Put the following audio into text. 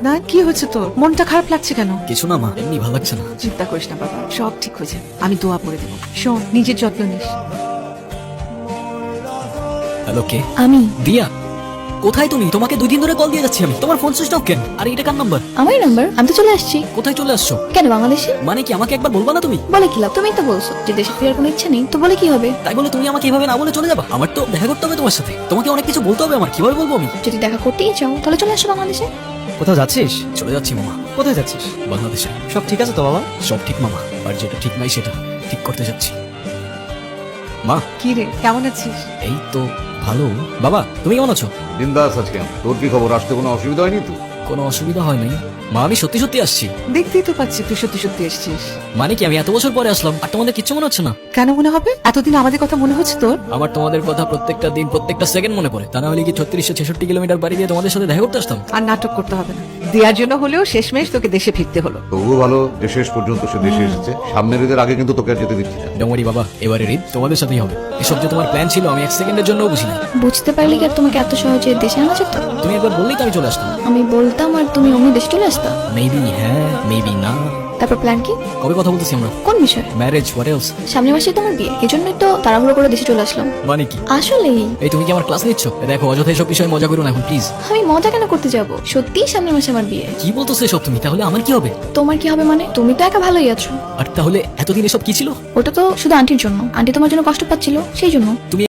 না কি হয়েছে তোর? মনটা খারাপ লাগছে কেন? কিছু না মা, এমনি ভালো লাগছে না। চিন্তা করিস না বাবা, সব ঠিক হয়ে যাবে। আমি দোয়া পড়ে দেবো। শোন, নিজের যত্ন নিস। হ্যালো, কে? আমি। দিয়া, কোথায় তুমি? তোমাকে 2 দিন ধরে কল দিয়ে যাচ্ছি আমি। তোমার ফোন সুইচ অফ কেন? আর এটা কার নাম্বার? আমারই নাম্বার। আমি তো চলে আসছি। কোথায় চলে আসছো? কেন, বাংলাদেশে? মানে কি আমাকে একবার বলবা না তুমি? বলে কি লাভ? তুমিই তো বলছো যে দেশে ফেরার কোনো ইচ্ছা নেই, তো বলে কি হবে? তাই বলে তুমি আমাকে এভাবে না বলে চলে যাবা? আমার তো দেখা করতে হবে তোমার সাথে, তোমাকে অনেক কিছু বলতে হবে আমার। কিভাবে বলবো আমি? যদি দেখা করতেই চাও তাহলে চলে আসো বাংলাদেশে। কোথাও যাচ্ছিস? চলে যাচ্ছি মামা, কোথায় যাচ্ছিস? বাংলাদেশে। সব ঠিক আছে তো বাবা? সব ঠিক মামা, আর যেটা ঠিক নাই সেটা ঠিক করতে যাচ্ছি। মা, কি রে, কেমন আছিস? এই তো ভালো। বাবা, তুমি কেমন আছো? বিন্দাস আজকে তোর কি খবর? আসতে কোনো অসুবিধা হয়নি তো? কোনো অসুবিধা হয় নাই মা, আমি সত্যি সত্যি আসছি। দেখতেই তো পাচ্ছি তুই সত্যি সত্যি এসেছিস। মানে কি আমি এত বছর পরে আসলাম আর তোমাদের কিচ্ছু মনে হচ্ছে না? কেন মনে হবে? এতদিন আমাদের কথা মনে হচ্ছে তোর? আমার তোমাদের কথা প্রত্যেকটা দিন প্রত্যেকটা সেকেন্ড মনে পড়ে। তা না হলে কি 3666 কিলোমিটার বাড়ি দিয়ে তোমাদের সাথে দেখা করতে আসতাম? আর নাটক করতে হবে না। দেওয়ার জন্য হলেও শেষমেশ তোকে দেশে ফিরতে হলো। তবুও ভালো যে শেষ পর্যন্ত সে দেশে এসেছে। সামনের ঈদের আগে কিন্তু তোকে আর যেতে দিচ্ছি না। ডোমারি বাবা, এবারের ঈদ তোমাদের সাথেই হবে। এসব যে তোমার প্ল্যান ছিল আমি 1 সেকেন্ডের জন্য বুঝি না। বুঝতে পারলে কি আর তোমাকে এত সহজে দেশে আনা যেত? তুমি একবার বললেই তো আমি চলে আসতাম। আমি বলতাম আর তুমি অমনি দেশে চলে আসতা। মেবি হ্যাঁ, মেবি না। তারপর প্ল্যান কি? কবে কথা বলতেছি আমরা? কোন বিষয়? Marriage, what else? সামনের মাসে তোমার বিয়ে, এজন্যই তো তাড়াহুড়ো করে দেশে চলে আসলাম। মানে কি? আসলেই এই তুমি কি আমার ক্লাস নিচ্ছ? দেখো অযথা এসব বিষয়ে মজা করো না এখন প্লিজ। আমি মজা কেন করতে যাব? সত্যিই সামনের মাসে আমার বিয়ে। কি বলতেছো এসব তুমি? তাহলে আমার কি হবে? তোমার কি হবে মানে? তুমি তো একা ভালোই আছো। আর তাহলে এতদিন এসব কি ছিল? ওটা তো শুধু আন্টির জন্য। আন্টি তোমার জন্য কষ্ট পাচ্ছিল, সেই জন্য। তুমি